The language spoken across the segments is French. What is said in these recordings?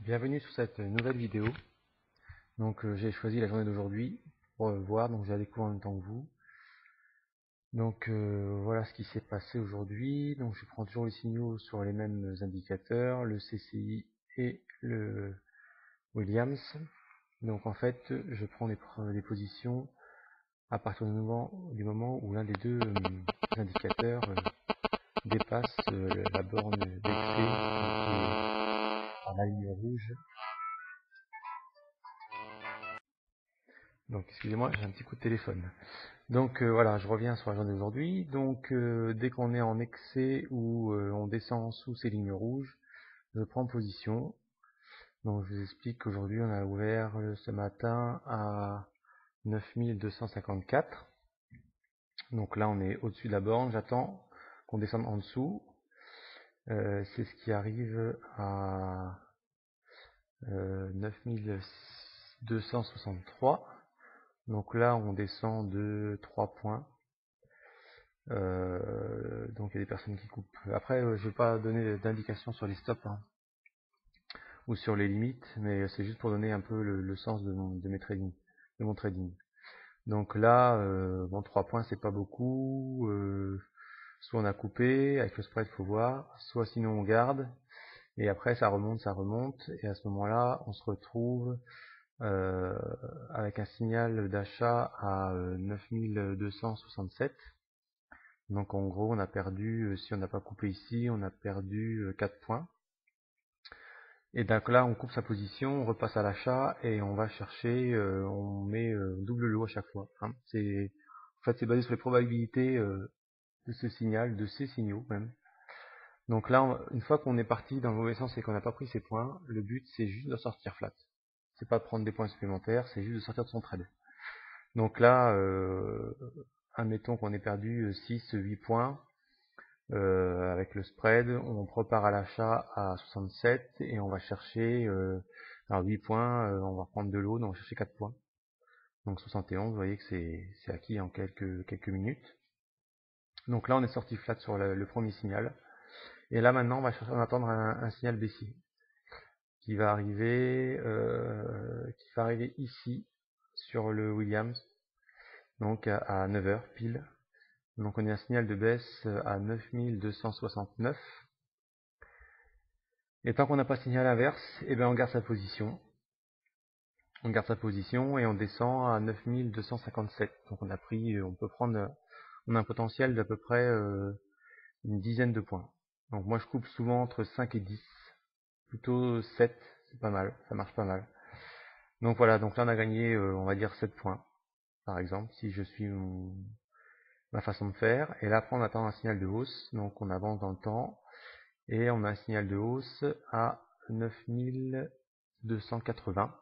Bienvenue sur cette nouvelle vidéo. Donc j'ai choisi la journée d'aujourd'hui pour voir, donc j'ai la découvrir en même temps que vous. Donc voilà ce qui s'est passé aujourd'hui. Donc je prends toujours les signaux sur les mêmes indicateurs, le CCI et le Williams. Donc en fait je prends les positions à partir du moment où l'un des deux indicateurs dépasse la borne d'excès, par la ligne rouge. Donc excusez-moi, j'ai un petit coup de téléphone. Donc voilà, je reviens sur la journée d'aujourd'hui. Donc dès qu'on est en excès ou on descend sous ces lignes rouges, je prends position. Donc je vous explique qu'aujourd'hui on a ouvert ce matin à 9254. Donc là on est au-dessus de la borne, j'attends qu'on descende en dessous. C'est ce qui arrive à 9263. Donc là on descend de 3 points. Donc il y a des personnes qui coupent. Après, je ne vais pas donner d'indication sur les stops ou sur les limites, mais c'est juste pour donner un peu le sens de mon trading. Donc là, bon, 3 points, c'est pas beaucoup. Soit on a coupé, avec le spread, faut voir, soit sinon on garde, et après ça remonte, et à ce moment-là, on se retrouve avec un signal d'achat à 9267. Donc en gros, on a perdu, si on n'a pas coupé ici, on a perdu 4 points. Et donc là, on coupe sa position, on repasse à l'achat et on va chercher, on met double lot à chaque fois. Hein. En fait, c'est basé sur les probabilités de ce signal, de ces signaux même. Donc là, une fois qu'on est parti dans le mauvais sens et qu'on n'a pas pris ces points, le but c'est juste de sortir flat. C'est pas de prendre des points supplémentaires, c'est juste de sortir de son trade. Donc là, admettons qu'on ait perdu 6-8 points. Avec le spread, on repart à l'achat à 67 et on va chercher alors 8 points, on va reprendre de l'eau, donc on va chercher 4 points. Donc 71, vous voyez que c'est acquis en quelques minutes. Donc là on est sorti flat sur le premier signal. Et là maintenant on va attendre un signal baissier qui va arriver ici sur le Williams, donc à 9h pile. Donc on a un signal de baisse à 9269. Et tant qu'on n'a pas signé à l'inverse, eh ben on garde sa position. On garde sa position et on descend à 9257. Donc on a a un potentiel d'à peu près une dizaine de points. Donc moi je coupe souvent entre 5 et 10. Plutôt 7, c'est pas mal, ça marche pas mal. Donc voilà, donc là on a gagné, on va dire 7 points, par exemple, si je suis ma façon de faire. Et là après on attend un signal de hausse, donc on avance dans le temps. Et on a un signal de hausse à 9280.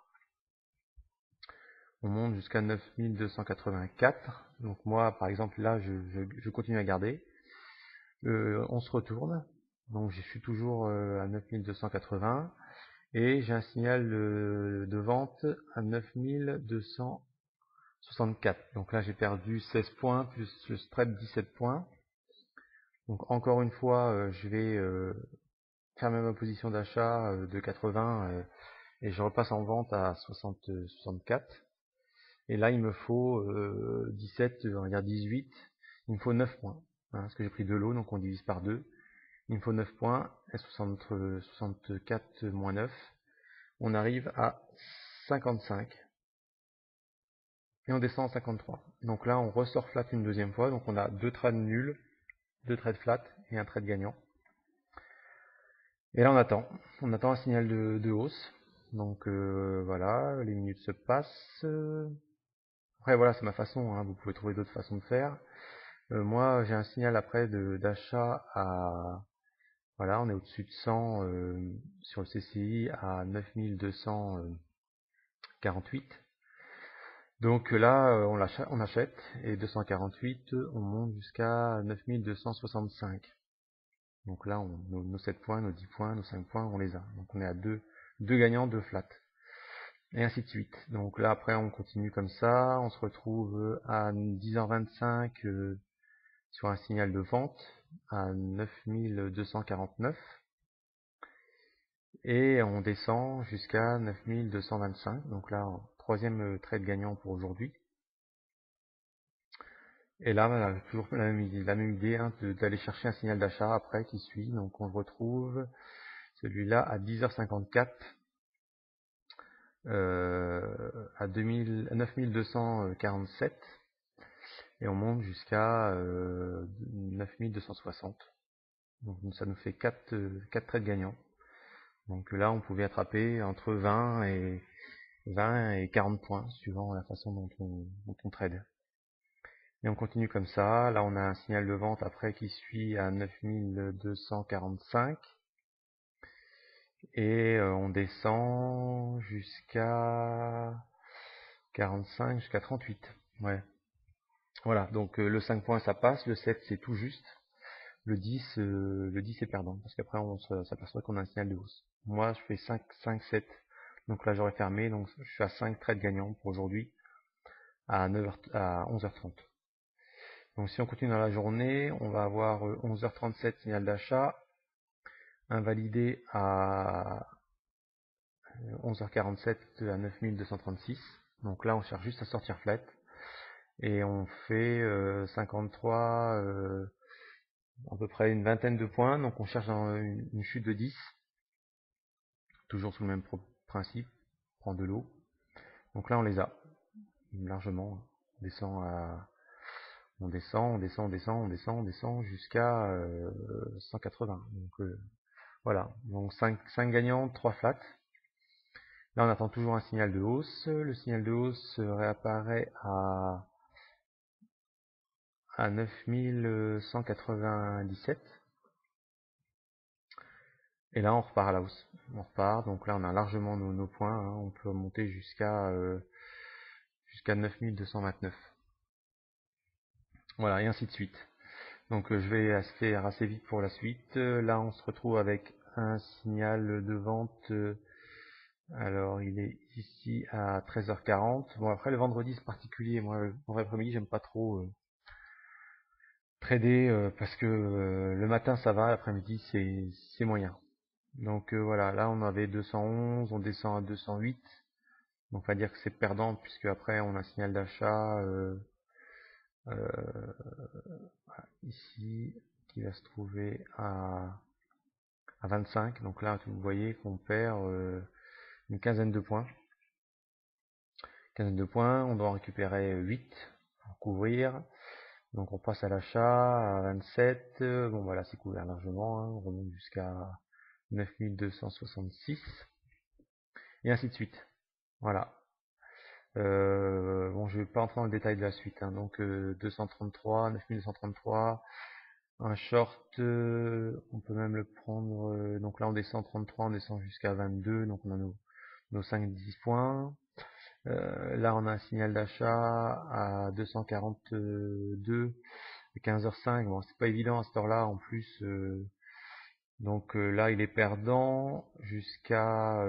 On monte jusqu'à 9284. Donc moi, par exemple, là, je continue à garder. On se retourne. Donc je suis toujours à 9280. Et j'ai un signal de vente à 9264. Donc là, j'ai perdu 16 points, plus le spread 17 points. Donc encore une fois, je vais fermer ma position d'achat de 80 et je repasse en vente à 64. Et là il me faut 17, on va dire 18, il me faut 9 points, hein, parce que j'ai pris de l'eau, donc on divise par 2. Il me faut 9 points, et 64 moins 9, on arrive à 55. Et on descend à 53. Donc là on ressort flat une deuxième fois, donc on a 2 trades nuls, 2 trades flat et un trade gagnant. Et là on attend un signal de hausse. Donc voilà, les minutes se passent. Après voilà, c'est ma façon, hein, vous pouvez trouver d'autres façons de faire. Moi j'ai un signal après d'achat à... Voilà, on est au-dessus de 100 sur le CCI à 9248. Donc là on achète et 248 on monte jusqu'à 9265. Donc là nos 7 points, nos 10 points, nos 5 points on les a. Donc on est à 2 gagnants, 2 flats. Et ainsi de suite. Donc là après on continue comme ça, on se retrouve à 10h25 sur un signal de vente à 9249. et on descend jusqu'à 9225. Donc là, troisième trade gagnant pour aujourd'hui. Et là, voilà, toujours la même idée hein, d'aller chercher un signal d'achat après qui suit. Donc on le retrouve celui-là à 10h54 à 9247 et on monte jusqu'à 9260. Donc ça nous fait 4 trades gagnants. Donc là, on pouvait attraper entre 20 et 40 points, suivant la façon dont on trade. Et on continue comme ça. Là, on a un signal de vente après qui suit à 9245. Et on descend jusqu'à 45, jusqu'à 38. Ouais. Voilà, donc le 5 points, ça passe. Le 7, c'est tout juste. Le 10 est perdant, parce qu'après, on s'aperçoit qu'on a un signal de hausse. Moi, je fais 5, 7. Donc là, j'aurais fermé. Donc, je suis à 5 trades gagnants pour aujourd'hui à 11h30. Donc si on continue dans la journée, on va avoir 11h37 signal d'achat, invalidé à 11h47 à 9236. Donc là on cherche juste à sortir flat. Et on fait 53, à peu près une vingtaine de points. Donc on cherche une chute de 10. Toujours sous le même principe, prendre de l'eau. Donc là on les a, largement. On descend jusqu'à 180. Donc voilà, donc 5 gagnants, 3 flats. Là on attend toujours un signal de hausse. Le signal de hausse réapparaît à 9197. Et là on repart à la hausse. On repart, donc là on a largement nos points. Hein. On peut monter jusqu'à 9229. Voilà, et ainsi de suite. Donc je vais faire assez vite pour la suite. Là on se retrouve avec un signal de vente. Alors il est ici à 13h40. Bon après le vendredi c'est particulier. Moi le vendredi après-midi j'aime pas trop trader parce que le matin ça va, l'après-midi c'est moyen. Donc voilà, là on avait 211, on descend à 208. Donc on va dire que c'est perdant puisque après on a un signal d'achat ici qui va se trouver à 25. Donc là vous voyez qu'on perd une quinzaine de points. On doit en récupérer 8 pour couvrir. Donc on passe à l'achat à 27. Bon voilà, c'est couvert largement. Hein. On remonte jusqu'à 9266. Et ainsi de suite. Voilà. Bon, je vais pas entrer dans le détail de la suite. Hein. Donc 233, 9233. Un short, on peut même le prendre. Donc là on descend 33, on descend jusqu'à 22. Donc on a nos 5-10 points. Là on a un signal d'achat à 242 15h05. Bon c'est pas évident à cette heure là en plus, donc là il est perdant jusqu'à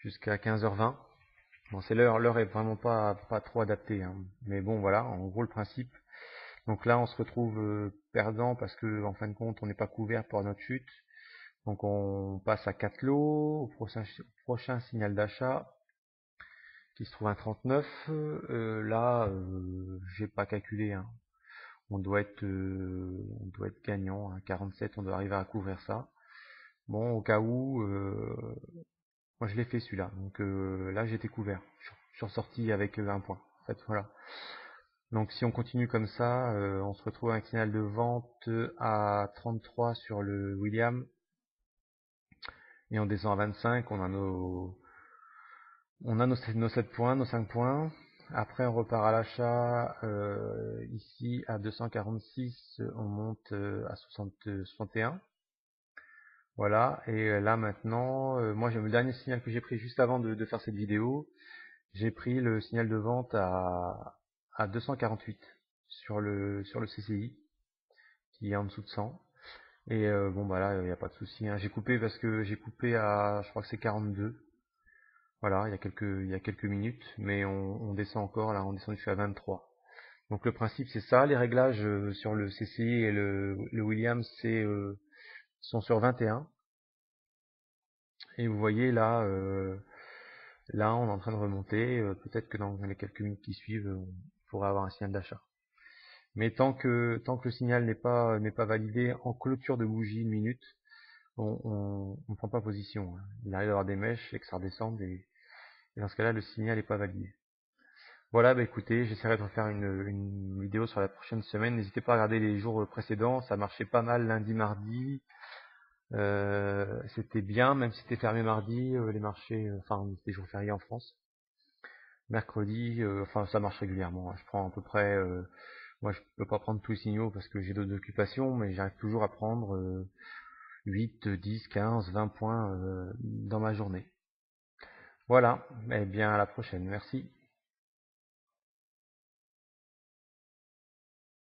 15h20. Bon c'est l'heure est vraiment pas trop adaptée hein. Mais bon voilà en gros le principe. Donc là on se retrouve perdant parce que en fin de compte on n'est pas couvert par notre chute. Donc on passe à 4 lots au prochain signal d'achat qui se trouve à 39. Là, j'ai pas calculé. Hein. On doit être gagnant. À 47, on doit arriver à couvrir ça. Bon, au cas où, moi je l'ai fait celui-là. Donc là, j'étais couvert. Je suis ressorti avec un point. En fait, voilà. Donc si on continue comme ça, on se retrouve avec un signal de vente à 33 sur le William. Et on descend à 25. On a nos 7 points, nos 5 points. Après, on repart à l'achat. Ici, à 246, on monte à 61. Voilà. Et là, maintenant, moi, j'ai le dernier signal que j'ai pris juste avant de faire cette vidéo. J'ai pris le signal de vente à 248 sur le CCI, qui est en dessous de 100. Et bon, bah là, il n'y a pas de souci. Hein. J'ai coupé parce que j'ai coupé à, je crois que c'est 42. Voilà, il y a quelques minutes, mais on descend encore, là, on descend jusqu'à 23. Donc le principe c'est ça, les réglages sur le CCI et le Williams sont sur 21. Et vous voyez là, là on est en train de remonter. Peut-être que dans les quelques minutes qui suivent, on pourra avoir un signal d'achat. Mais tant que le signal n'est pas validé en clôture de bougie 1 minute, on ne prend pas position. Il arrive d'avoir des mèches et que ça redescende, et dans ce cas-là, le signal n'est pas validé. Voilà, bah écoutez, j'essaierai de refaire une vidéo sur la prochaine semaine. N'hésitez pas à regarder les jours précédents, ça marchait pas mal lundi, mardi. C'était bien, même si c'était fermé mardi, les marchés, enfin c'était jours fériés en France. Mercredi, enfin ça marche régulièrement. Je prends à peu près, moi je peux pas prendre tous les signaux parce que j'ai d'autres occupations, mais j'arrive toujours à prendre 8, 10, 15, 20 points dans ma journée. Voilà, eh bien à la prochaine, merci.